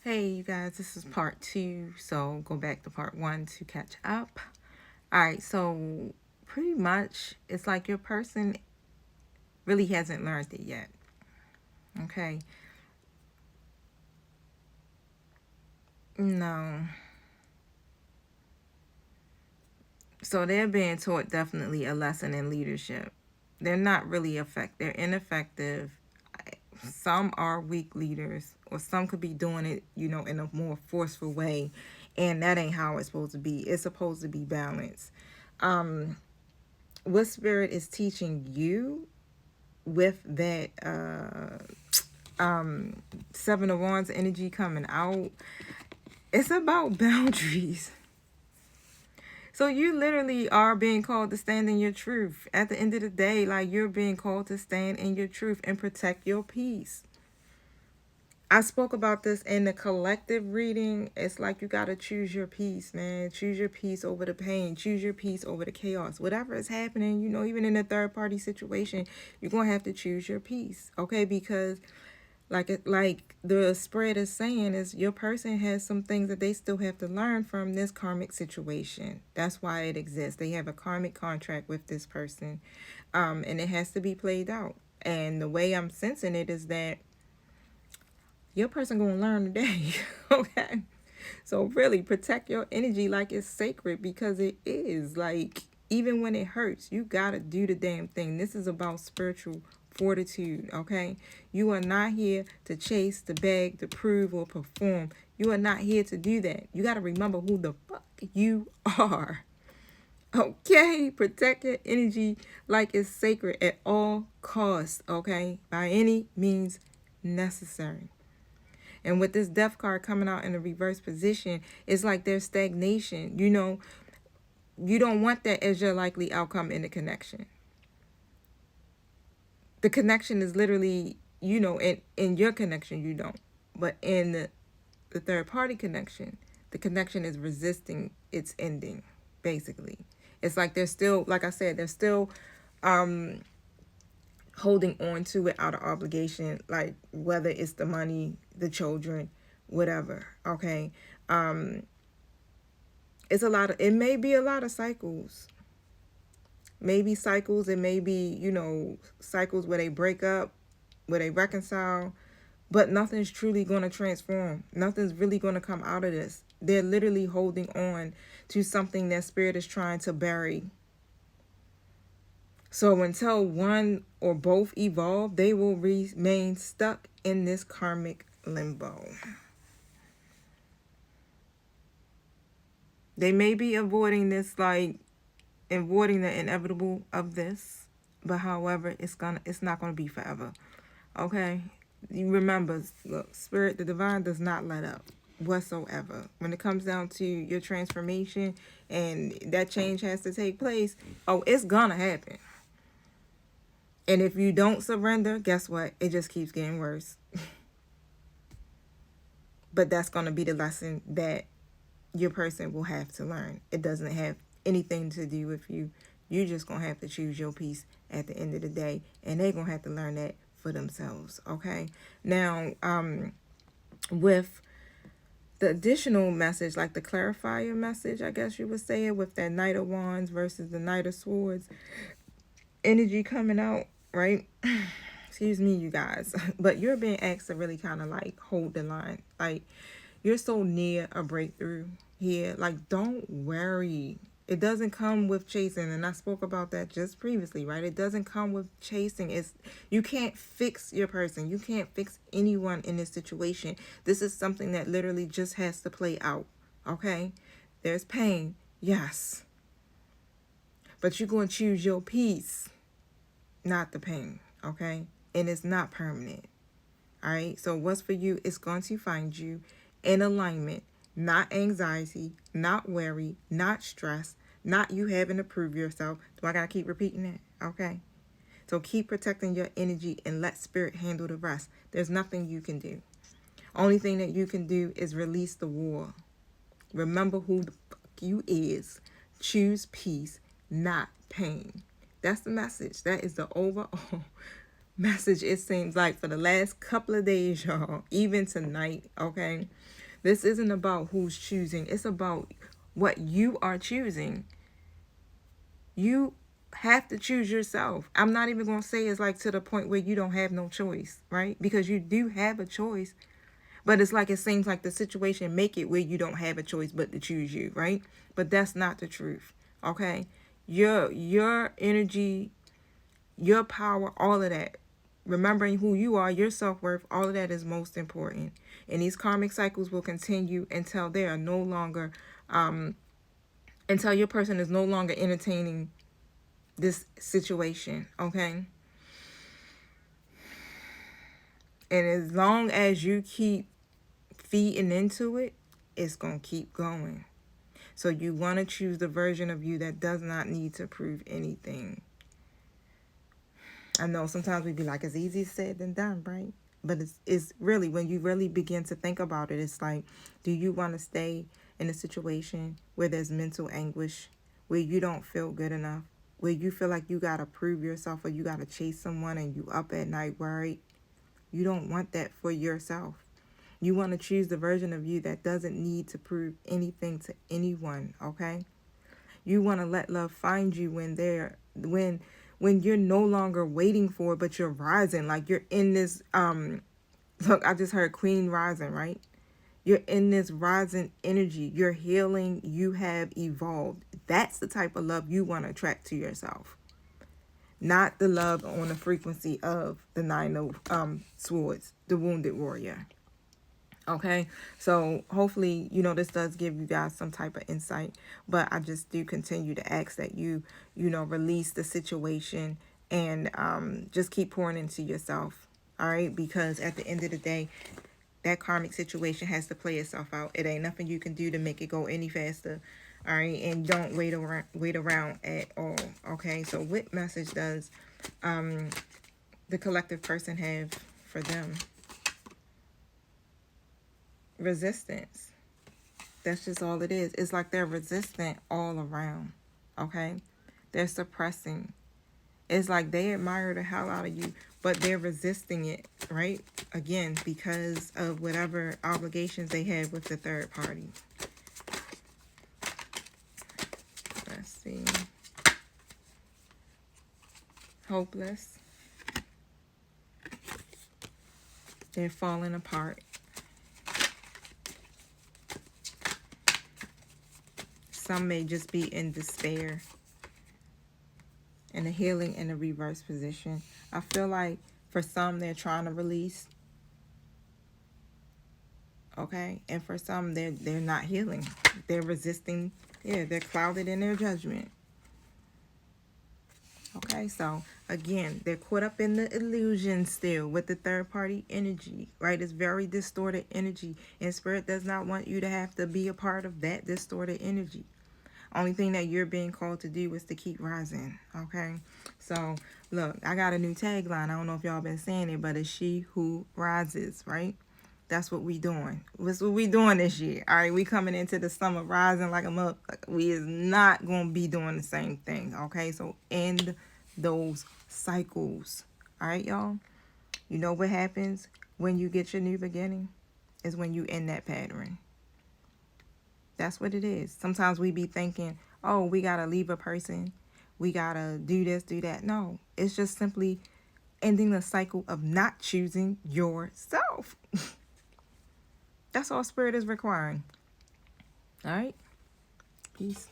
Hey, you guys, this is part two, so go back to part one to catch up. All right, so pretty much it's like your person really hasn't learned it yet. Okay, no. So they're being taught definitely a lesson in leadership. They're not really effective, they're ineffective. Some are weak leaders, or some could be doing it, in a more forceful way, and that ain't how it's supposed to be. It's supposed to be balanced. Um, what spirit is teaching you with that seven of wands energy coming out, it's about boundaries. So you literally are being called to stand in your truth. At the end of the day, like, you're being called to stand in your truth and protect your peace. I spoke about this in the collective reading. It's like you got to choose your peace, man. Choose your peace over the pain. Choose your peace over the chaos. Whatever is happening, even in a third party situation, you're going to have to choose your peace, okay? Because like the spread is saying, is your person has some things that they still have to learn from this karmic situation. That's why it exists. They have a karmic contract with this person, and it has to be played out. And the way I'm sensing it is that your person gonna learn today. Okay, so really protect your energy like it's sacred, because it is. Like, even when it hurts, you gotta do the damn thing. This is about spiritual fortitude. Okay, you are not here to chase, to beg, to prove, or perform. You are not here to do that. You gotta remember who the fuck you are. Okay, protect your energy like it's sacred at all costs. Okay, by any means necessary. And with this death card coming out in the reverse position, it's like there's stagnation. You don't want that as your likely outcome in the connection. The connection is literally, in your connection, you don't. But in the third party connection, the connection is resisting its ending, basically. It's like they're still, like I said, they're still holding on to it out of obligation, like whether it's the money, the children, whatever. Okay. It may be a lot of cycles. Maybe cycles, it may be, cycles where they break up, where they reconcile, but nothing's truly going to transform. Nothing's really going to come out of this. They're literally holding on to something that spirit is trying to bury. So until one or both evolve, they will remain stuck in this karmic limbo. They may be avoiding this, like avoiding the inevitable of this, but however, it's not gonna be forever. Okay? You remember, look, spirit, the divine does not let up whatsoever. When it comes down to your transformation and that change has to take place, oh, it's gonna happen. And if you don't surrender, guess what? It just keeps getting worse. But that's going to be the lesson that your person will have to learn. It doesn't have anything to do with you. You're just going to have to choose your peace at the end of the day. And they're going to have to learn that for themselves. Okay? Now, with the additional message, like the clarifier message, I guess you would say it, with that Knight of Wands versus the Knight of Swords energy coming out, right? Excuse me, you guys. But you're being asked to really kind of like hold the line. Like, you're so near a breakthrough here. Like, don't worry. It doesn't come with chasing. And I spoke about that just previously, right? It doesn't come with chasing. You can't fix your person. You can't fix anyone in this situation. This is something that literally just has to play out. Okay? There's pain. Yes. But you're going to choose your peace, not the pain. Okay? And it's not permanent. All right? So what's for you is going to find you in alignment, not anxiety, not worry, not stress, not you having to prove yourself. Do I got to keep repeating that? Okay? So keep protecting your energy and let spirit handle the rest. There's nothing you can do. Only thing that you can do is release the war. Remember who the fuck you is. Choose peace, not pain. That's the message. That is the overall message, it seems like, for the last couple of days, y'all, even tonight, okay? This isn't about who's choosing. It's about what you are choosing. You have to choose yourself. I'm not even going to say it's like to the point where you don't have no choice, right? Because you do have a choice. But it's like it seems like the situation make it where you don't have a choice but to choose you, right? But that's not the truth, okay? Your energy, your power, all of that, remembering who you are, your self-worth, all of that is most important. And these karmic cycles will continue until they are no longer, until your person is no longer entertaining this situation, okay? And as long as you keep feeding into it, it's going to keep going. So you want to choose the version of you that does not need to prove anything. I know sometimes we be like, it's easier said than done, right? But it's really, when you really begin to think about it, it's like, do you want to stay in a situation where there's mental anguish, where you don't feel good enough, where you feel like you got to prove yourself or you got to chase someone and you up at night worried? You don't want that for yourself. You want to choose the version of you that doesn't need to prove anything to anyone, okay? You want to let love find you when you're no longer waiting for it, but you're rising. Like you're in this, look, I just heard Queen rising, right? You're in this rising energy. You're healing. You have evolved. That's the type of love you want to attract to yourself. Not the love on the frequency of the Nine of Swords, the Wounded Warrior. Okay, so hopefully, this does give you guys some type of insight, but I just do continue to ask that you release the situation and just keep pouring into yourself, all right? Because at the end of the day, that karmic situation has to play itself out. It ain't nothing you can do to make it go any faster, all right? And don't wait around at all, okay? So what message does the collective person have for them? Resistance. That's just all it is. It's like they're resistant all around, okay? They're suppressing. It's like they admire the hell out of you, but they're resisting it, right? Again, because of whatever obligations they have with the third party. Let's see. Hopeless. They're falling apart. Some may just be in despair. And the healing in the reverse position. I feel like for some, they're trying to release. Okay? And for some, they're not healing. They're resisting. Yeah, they're clouded in their judgment. Okay? So, again, they're caught up in the illusion still with the third party energy. Right? It's very distorted energy. And Spirit does not want you to have to be a part of that distorted energy. Only thing that you're being called to do is to keep rising, okay? So, look, I got a new tagline. I don't know if y'all been saying it, but it's she who rises, right? That's what we doing. That's what we doing this year, all right? We coming into the summer rising like a mother. We is not going to be doing the same thing, okay? So, end those cycles, all right, y'all? You know what happens when you get your new beginning? Is when you end that pattern. That's what it is. Sometimes we be thinking, oh, we got to leave a person. We got to do this, do that. No, it's just simply ending the cycle of not choosing yourself. That's all Spirit is requiring. All right? Peace.